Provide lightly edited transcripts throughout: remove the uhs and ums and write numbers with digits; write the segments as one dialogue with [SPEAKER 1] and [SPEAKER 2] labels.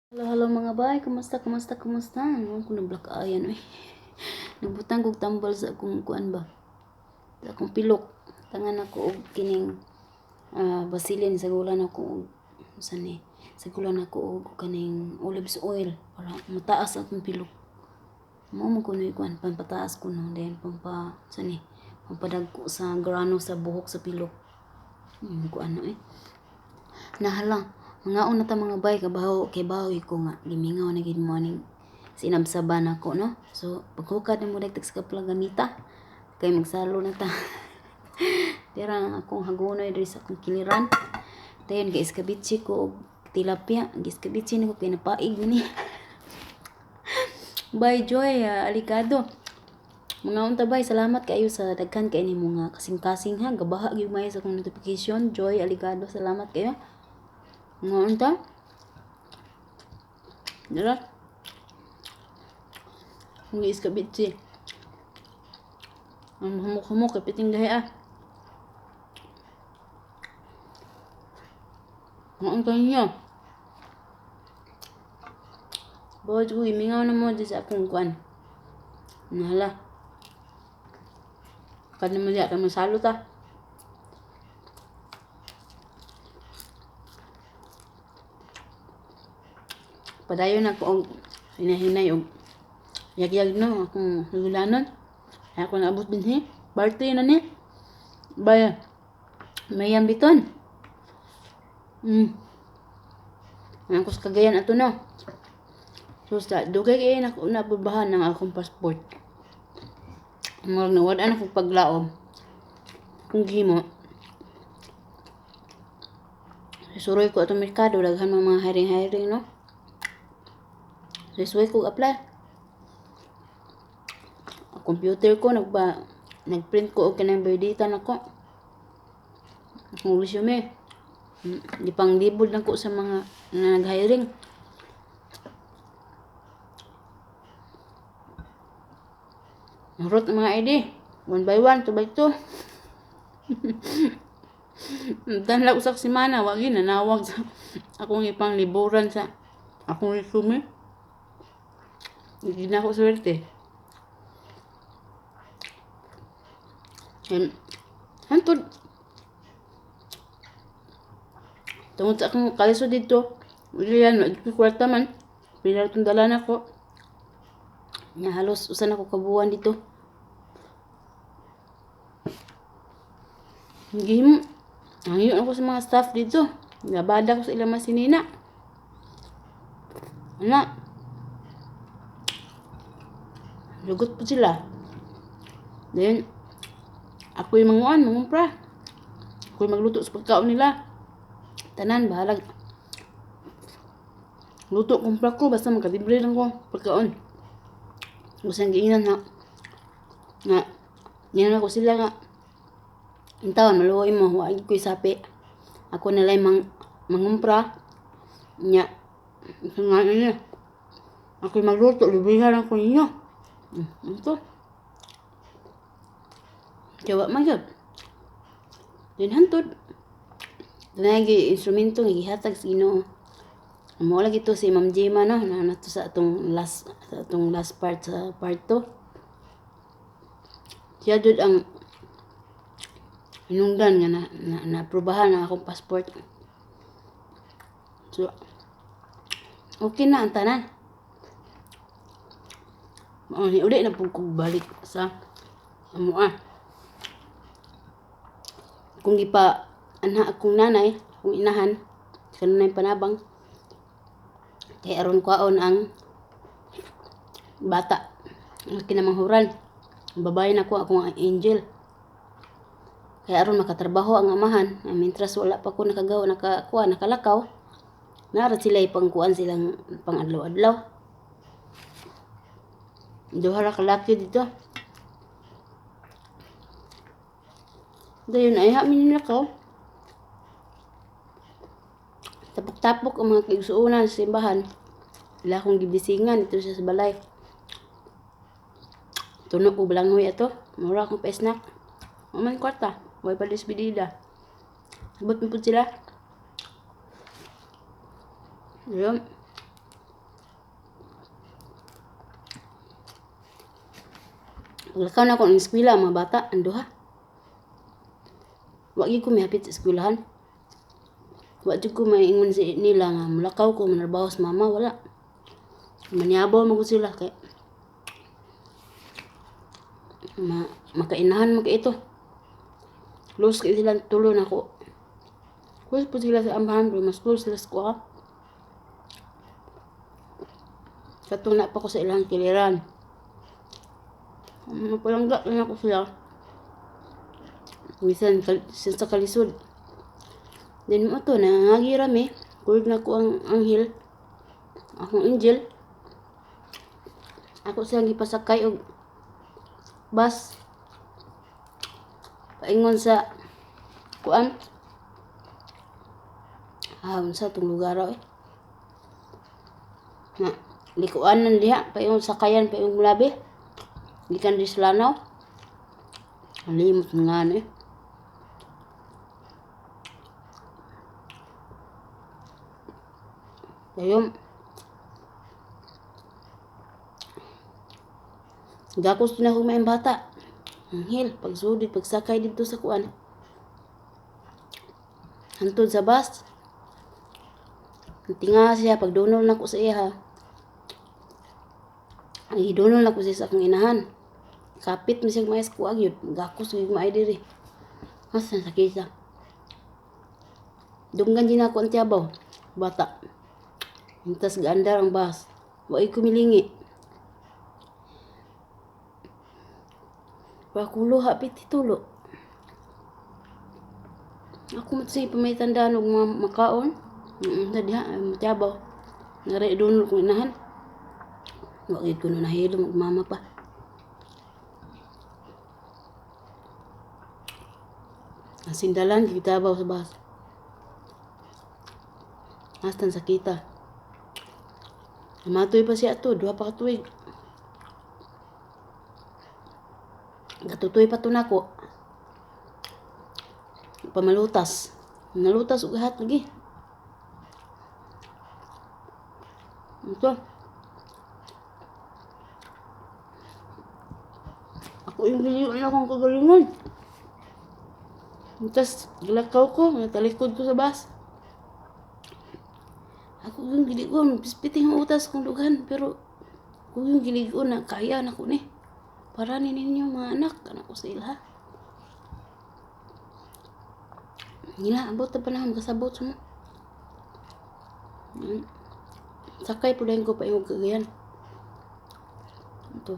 [SPEAKER 1] Hello, mga bay. Kumusta? Ano ko na black ayan eh. Nabutang kog tambal sa akong kuan ba. Sa akong pilok. Tangan ako og kining basilin sa gulan ako og sani. Sa gulan ako og kaning olives oil para mataas akong pilok. Mao mo kuno kuan pampataas ko no then pampadagko sa grano sa buhok sa pilok. Kuan no eh. Nahala, mga una ta mga bay kay bahoy ko nga gimingaw na gid mo ning sinabsaban ako no. So paghukad mo dagdag sa kapalaganita kay magsalo na ta. Tira akong hagunoy diri sa akong kiliran. Dayon kay iskabitsi ko og tilapia, giskabitsi nako kay napaig ni. Bay Joy, alikado. Mga unta bay, salamat kayo sa daghan kay nimo nga kasing-kasing ha. Gabaha gyud may sa akong notification. Joy, alikado, salamat kayo. Mga unta. Dira. Ang iskabitsi. Ang humuk-humuk kay piting gahi ah. Mga unta niya. Bawad ko imingaw na mo di sa akong kuan. Nahala. Kada mo diya ka masalo ta. Padayon ako og hinahinay og yag-yag no akong hulanon. Ako naabot dinhi. Birthday na ni. Baya. Mayang biton. Ang kus kagayan ato no. So sa dugay kay nako nababahan ng akong passport. Murag nawad-an ako paglaom. Kung gihimo. Suroy ko atong merkado daghan mga hiring no. Suroy ko apply. Ang computer ko nagprint ko og kanang biodata nako. Akong resume. Di pang libod lang ko sa mga nag-hiring. Narot ang mga ID. 1 by 1, 2 by 2. Tanla usak semana, wagi nanawag sa akong ipang liburan sa akong resume. Hindi na ako swerte. Hantod. Tungod sa akong kaliso dito, yan, kwarta man. Pinatong dalan ako. Nga halos usan ako kabuuan dito. Gihimo. Angyon ako sa mga staff dito. Nabada ko sa ilang masinina. Anak. Lugot po sila. Then, ako yung mangumpra. Ako yung magluto sa pagkaon nila. Tanan, bahalag. Luto, kumpra ko. Basta magkalibre lang ko pagkaon. Usang giinan ha. Nga, yan ako sila nga. Ang taon, maluoy mo. Huwag ko'y sapi. Ako nalay mangumpra. Nga, nga niya. Ako yung magluto. Librihan ako ninyo. Ito. Kaya man yun. Then hantod. Lagi instrumento nga gihatag sa Ginoo. Amo lagi to si Ma'am Jema no na to sa atong last part sa part 2. Siya jud ang inungdan nga na aprobahan ang akong passport. So okay na ang tanan. Uli na po kong balik sa kung gipa akong nanay, akong inahan, sa nanay panabang, kay aron kwaon ang bata. Ang kinamanghuran. Ang babae na ko, akong angel. Kaya aron makatrabaho ang amahan, mintras wala pa ko nakalakaw, narat sila ipangkuan silang pang-adlaw-adlaw. Duha ra kalaki dito. Dayon ay hamin nilakaw. Tapok-tapok ang mga kaigsuunan sa simbahan. Wala akong gibisingan ito sa balay. Tunok ko balanghoy ato. Mura akong pa-snack. Maman kwarta. Huwag pa despedida. Sabot mo po sila. Ayun. Paglakaw na ako ng eskwela, ang mga bata, ando ha. Wa gyud ko mihapit sa eskwelahan. Wa gyud ko maingon sa nila nga mulakaw ko manarbaho sa mama, wala. Manyabaw mo ko sila kay makainahan mo kay ito. Close kay sila tulo na ko. Close po sila sa amahan, pero mas close sila sa kuha. Katong na pa ko sa ilang kiliran. Mapalangga lang ako sila. Minsan sa kalisod. Then mo to, nangagi rami. Kulig na ko ang anghel. Akong angel. Ako silang gipasakay og bus. Paingon sa kuan. Unsa tong lugar eh. Na likuan nan diha, paingon sakayan paingon labi. Gikan di Slanaw. Alimot nga eh. Ayun. Gakos na akong may bata. Anghel, pagsudid, pagsakay dito sa kuan. Hantod sa bus. Tinga siya, pagdunol na ko sa iya. Ay, idunol na ko siya sa akong inahan. Kapit mo siyang mais ko agyod. Gakos yung maay diri. Mas nasakit siya. Dunggan din ako ang tiyabaw. Bata. Hintas gaandar ang bus. Wai kumilingi. Pakulo hapit titulo. Ako matsay pamaytandaan og mga makaon. Tadi ha, matiyabaw. Ngari dunol kong inahan. Wakit ko na nahilo magmama pa. Ang sindalan, kitabaw sa bus. Astan sakita. Namatoy pa siya to, 2 pa katuig. Gatutoy pa to nako. Pamalutas. Nalutas og lahat lagi. Ito. Ako yung giliyon akong kagalingon. Tapos, gilakaw ko, natalikod ko sa bus. Ako yung giligon, pispiting ang utas kong dugan, pero ako yung giligon na kaya na ko ni. Para ninyo mga anak, anak ko sa ila. Nila, abot na pa na, makasabot sa mo. Sakay po dahil ko pa yung kagayan. Ito.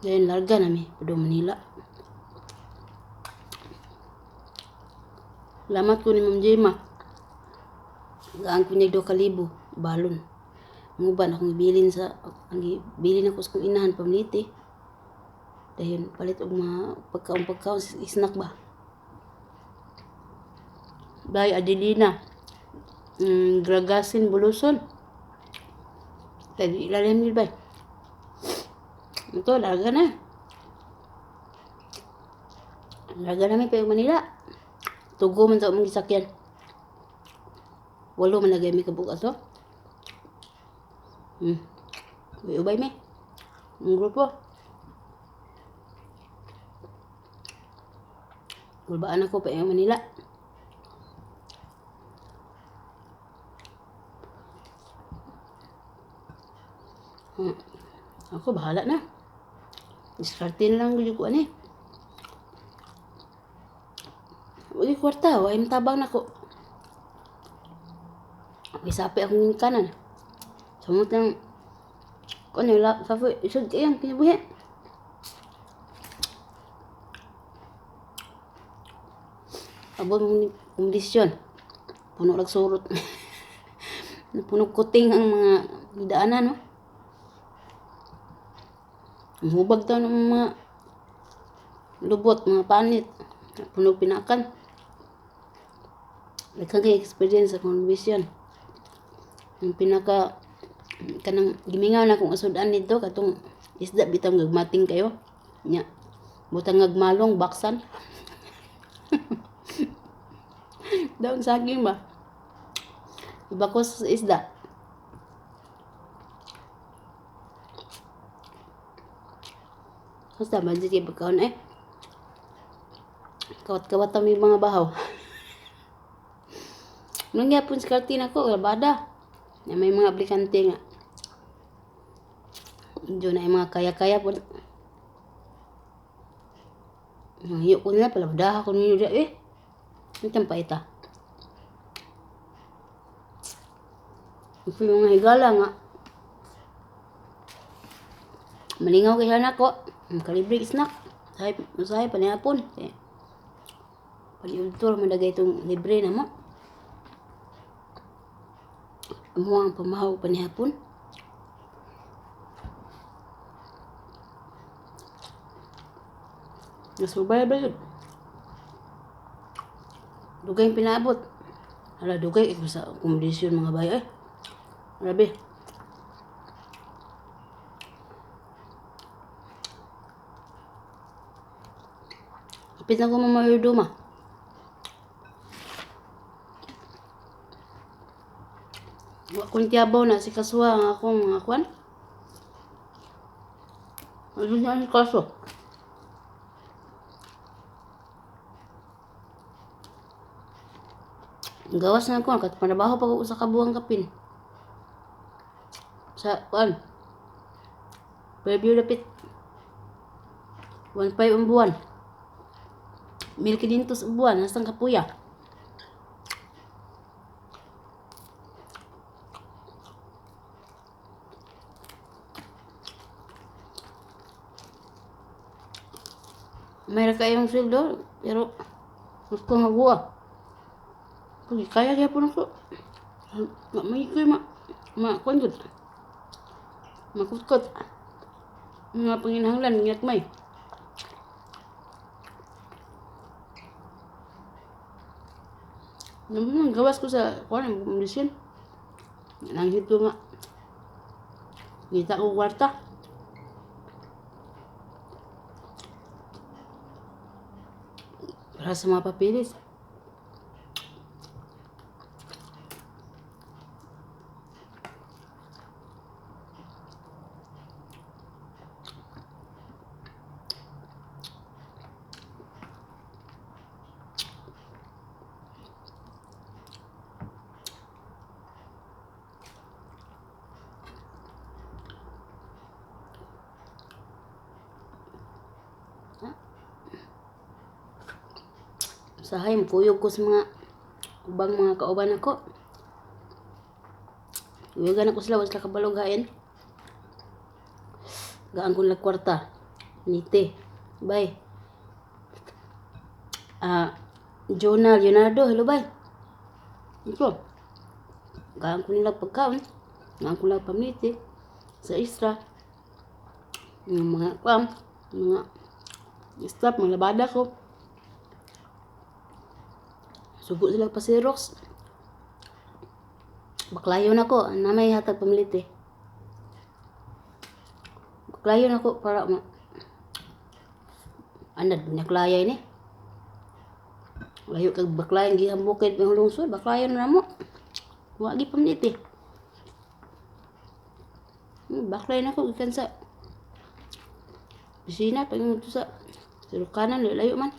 [SPEAKER 1] Dahil larga namin, Pado Manila. Salamat ko ni Ma'am Jema. Gaan ko niya 2,000 balon. Nguban akong ibilin bilin ako sa kong inahan pamliti. Dahil palit og mga pagkaon snack ba. Bay Adelina. Gragasin Buluson. Tadi ilalim ni bay. Ito, larga na. Larga namin pa yung Manila. Tugo man sa umong gisakyan. 8 man lagay may kabukas to. Ubay me. Ang grupo. Gulbaan ako pa yung Manila. Ako bahala na. Diskartin lang gusto ko ani. Uy, kwarta, way matabang na ko. Gisapi akong kanan. Samot ng ano la sa isod kayang kinabuhi. Abot mo ni kondisyon. Puno lag surot. Puno kuting ang mga daanan no. Hubag daw ng mga lubot, mga panit. Puno pinakan. Nagkang experience sa condition. Yung pinaka kanang gimingaw na kung asudan nito katong isda bitang gagmating kayo nya butang ngagmalong baksan daon saging ba ibakos sa isda Basta budget kay pagkaon eh. Kawat-kawat kami mga bahaw. Nung yapon sa kartina ko, labada. May mga aplikante nga. Diyo na yung mga kaya-kaya po. Hiyo ko nila, palabdaha ko ninyo dyan eh. Ito pa ita. Ito yung mga higala nga. Malingaw kay anak ko. Kalibre snack. Usahay panihapon. Paniultor, madagay itong libre na mo. Amo ang pamahaw panihapon. Nasubay ba yun? Dugay yung pinaabot. Hala, dugay. Ito sa akomodasyon mga bayo eh. Grabe. Kapit na ko mamayorduma. Kung tiyabaw na si Kaswa ang akong mga kwan. Ano niya si Kaso? Gawas na ko, kat panabaho pag sa kabuang kapin. Sa, kwan, preview lapit. 1.5 ang buwan. 1,500 ang buwan, nasang kapuya. Mayroon kayong sweldo, pero gusto nga buwa. Pag kaya po na ko. May ko yung kwanggod. Makutkot. Mga panginahanglan, ngayat may. Naman, gawas ko sa kwan, ang kondisyon. Nanghit ko nga. Ngita ko kwarta. Para sa mga papilis. Usahay, kuyog ko sa mga ubang mga kauban ako. Kuyogan ako sila, wala kabaloghain. Gaan ko lang kwarta. Nite. Bye. Jonal, Leonardo, hello bye. Ito. Gaan ko nila pagkaon. Gaan ko lang pamiti. Sa extra. Yung mga kwam. Mga staff, mga labada ko. Sugo sila pa Xerox. Baklayon ako. Na may hatag pamiliti. Baklayon ako para anad, naklaya ini. Layo kag baklayon gihang bukid ng lungsod. Baklayon na mo. Wagi pamiliti. Baklayon ako. Ikan sa pisina. Pag ito sa kanan, layo man.